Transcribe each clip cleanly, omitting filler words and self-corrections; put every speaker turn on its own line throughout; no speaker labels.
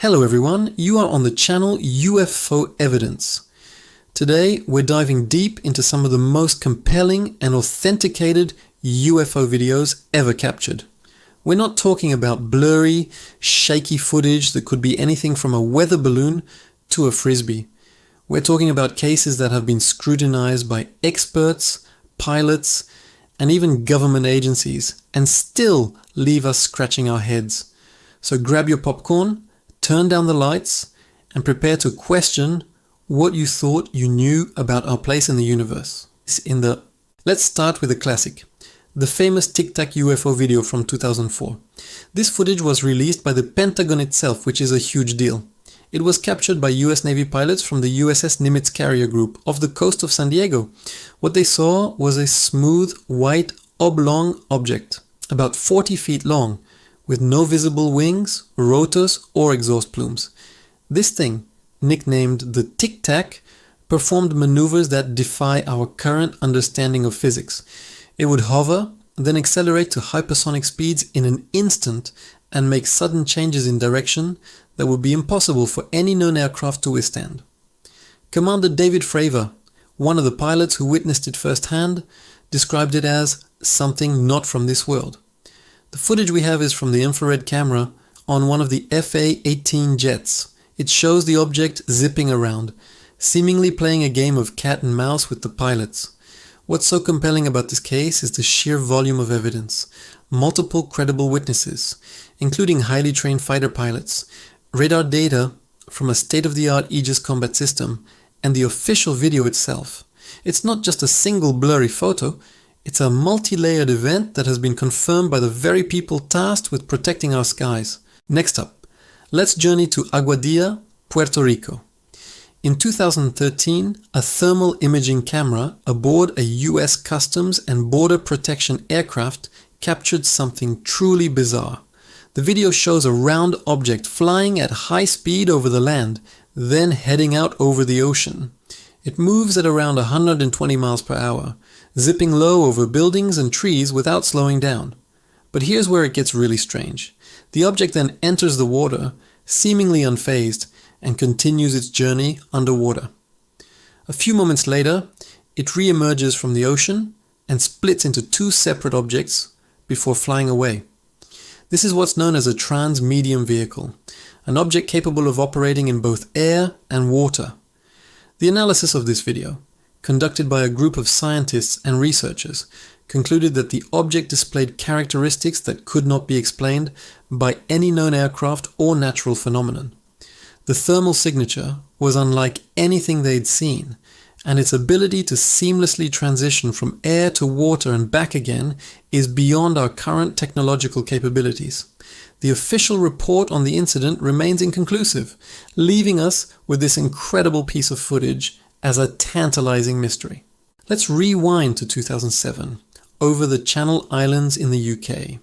Hello everyone, you are on the channel UFO Evidence. Today we're diving deep into some of the most compelling and authenticated UFO videos ever captured. We're not talking about blurry, shaky footage that could be anything from a weather balloon to a frisbee. We're talking about cases that have been scrutinized by experts, pilots, and even government agencies, and still leave us scratching our heads. So grab your popcorn, turn down the lights, and prepare to question what you thought you knew about our place in the universe. Let's start with a classic, the famous Tic Tac UFO video from 2004. This footage was released by the Pentagon itself, which is a huge deal. It was captured by US Navy pilots from the USS Nimitz carrier group off the coast of San Diego. What they saw was a smooth, white, oblong object, about 40 feet long, with no visible wings, rotors, or exhaust plumes. This thing, nicknamed the Tic Tac, performed maneuvers that defy our current understanding of physics. It would hover, then accelerate to hypersonic speeds in an instant and make sudden changes in direction that would be impossible for any known aircraft to withstand. Commander David Fravor, one of the pilots who witnessed it firsthand, described it as something not from this world. The footage we have is from the infrared camera on one of the FA-18 jets. It shows the object zipping around, seemingly playing a game of cat and mouse with the pilots. What's so compelling about this case is the sheer volume of evidence. Multiple credible witnesses, including highly trained fighter pilots, radar data from a state-of-the-art Aegis combat system, and the official video itself. It's not just a single blurry photo, it's a multi-layered event that has been confirmed by the very people tasked with protecting our skies. Next up, let's journey to Aguadilla, Puerto Rico. In 2013, a thermal imaging camera aboard a US Customs and Border Protection aircraft captured something truly bizarre. The video shows a round object flying at high speed over the land, then heading out over the ocean. It moves at around 120 miles per hour, zipping low over buildings and trees without slowing down. But here's where it gets really strange. The object then enters the water, seemingly unfazed, and continues its journey underwater. A few moments later, it re-emerges from the ocean and splits into two separate objects before flying away. This is what's known as a trans-medium vehicle, an object capable of operating in both air and water. The analysis of this video, conducted by a group of scientists and researchers, concluded that the object displayed characteristics that could not be explained by any known aircraft or natural phenomenon. The thermal signature was unlike anything they'd seen, and its ability to seamlessly transition from air to water and back again is beyond our current technological capabilities. The official report on the incident remains inconclusive, leaving us with this incredible piece of footage as a tantalizing mystery. Let's rewind to 2007, over the Channel Islands in the UK.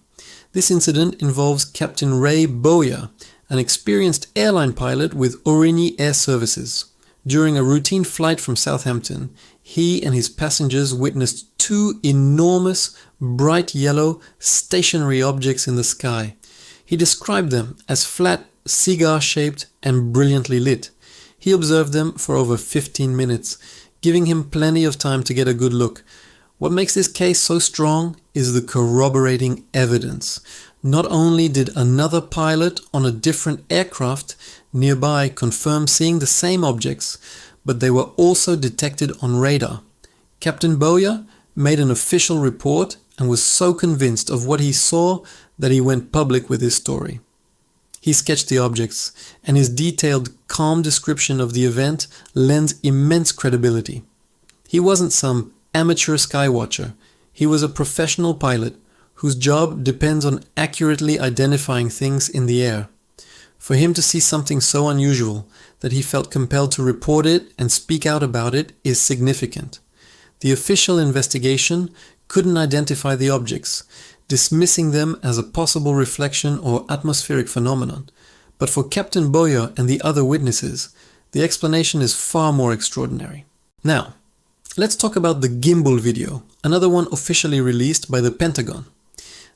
This incident involves Captain Ray Bowyer, an experienced airline pilot with Aurigny Air Services. During a routine flight from Southampton, he and his passengers witnessed two enormous, bright yellow, stationary objects in the sky. He described them as flat, cigar-shaped, and brilliantly lit. He observed them for over 15 minutes, giving him plenty of time to get a good look. What makes this case so strong is the corroborating evidence. Not only did another pilot on a different aircraft nearby confirm seeing the same objects, but they were also detected on radar. Captain Bowyer made an official report and was so convinced of what he saw that he went public with his story. He sketched the objects, and his detailed, calm description of the event lends immense credibility. He wasn't some amateur skywatcher. He was a professional pilot whose job depends on accurately identifying things in the air. For him to see something so unusual that he felt compelled to report it and speak out about it is significant. The official investigation couldn't identify the objects, dismissing them as a possible reflection or atmospheric phenomenon. But for Captain Bowyer and the other witnesses, the explanation is far more extraordinary. Now, let's talk about the gimbal video, another one officially released by the Pentagon.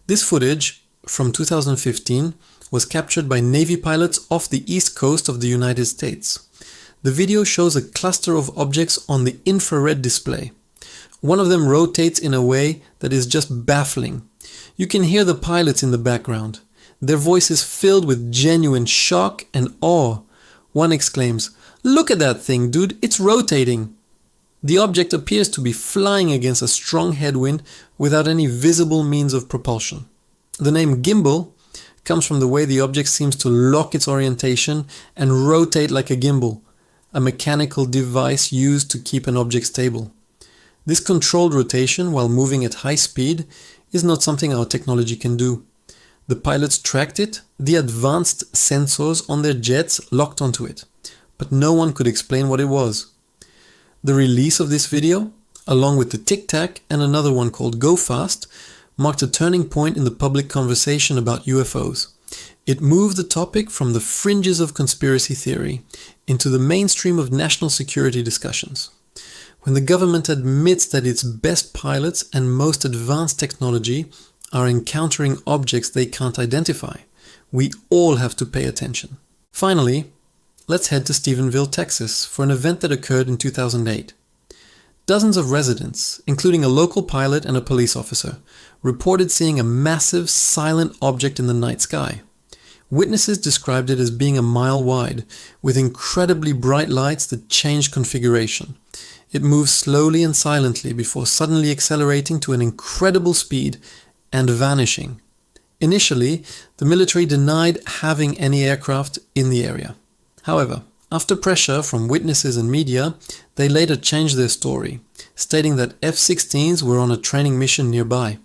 This footage from 2015 was captured by Navy pilots off the east coast of the United States. The video shows a cluster of objects on the infrared display. One of them rotates in a way that is just baffling. You can hear the pilots in the background. Their voices filled with genuine shock and awe. One exclaims, "Look at that thing, dude, it's rotating." The object appears to be flying against a strong headwind without any visible means of propulsion. The name gimbal comes from the way the object seems to lock its orientation and rotate like a gimbal, a mechanical device used to keep an object stable. This controlled rotation while moving at high speed is not something our technology can do. The pilots tracked it, the advanced sensors on their jets locked onto it, but no one could explain what it was. The release of this video, along with the Tic Tac and another one called Go Fast, marked a turning point in the public conversation about UFOs. It moved the topic from the fringes of conspiracy theory into the mainstream of national security discussions. When the government admits that its best pilots and most advanced technology are encountering objects they can't identify, we all have to pay attention. Finally, let's head to Stephenville, Texas, for an event that occurred in 2008. Dozens of residents, including a local pilot and a police officer, reported seeing a massive, silent object in the night sky. Witnesses described it as being a mile wide, with incredibly bright lights that changed configuration. It moved slowly and silently before suddenly accelerating to an incredible speed and vanishing. Initially, the military denied having any aircraft in the area. However, after pressure from witnesses and media, they later changed their story, stating that F-16s were on a training mission nearby.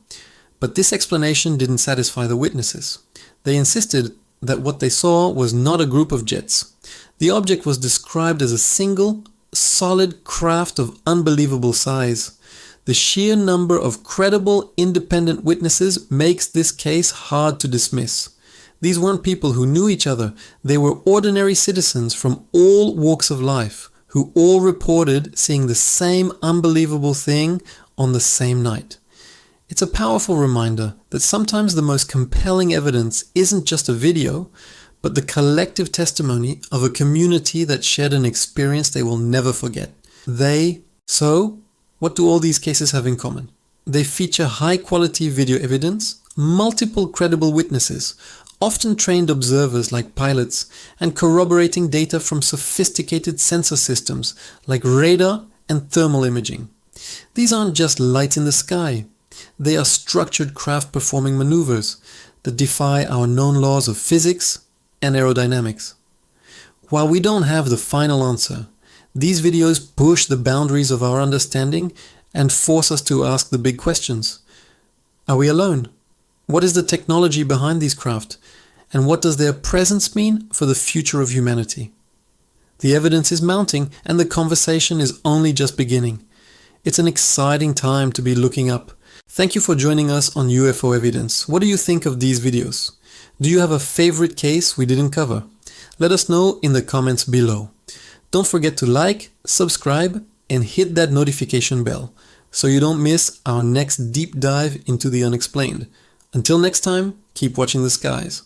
But this explanation didn't satisfy the witnesses. They insisted that what they saw was not a group of jets. The object was described as a single, solid craft of unbelievable size. The sheer number of credible, independent witnesses makes this case hard to dismiss. These weren't people who knew each other. They were ordinary citizens from all walks of life, who all reported seeing the same unbelievable thing on the same night. It's a powerful reminder that sometimes the most compelling evidence isn't just a video, but the collective testimony of a community that shared an experience they will never forget. So, what do all these cases have in common? They feature high-quality video evidence, multiple credible witnesses, often trained observers like pilots, and corroborating data from sophisticated sensor systems like radar and thermal imaging. These aren't just lights in the sky. They are structured craft performing maneuvers that defy our known laws of physics and aerodynamics. While we don't have the final answer, these videos push the boundaries of our understanding and force us to ask the big questions. Are we alone? What is the technology behind these craft? And what does their presence mean for the future of humanity? The evidence is mounting and the conversation is only just beginning. It's an exciting time to be looking up. Thank you for joining us on UFO Evidence. What do you think of these videos? Do you have a favorite case we didn't cover? Let us know in the comments below. Don't forget to like, subscribe, and hit that notification bell so you don't miss our next deep dive into the unexplained. Until next time, keep watching the skies.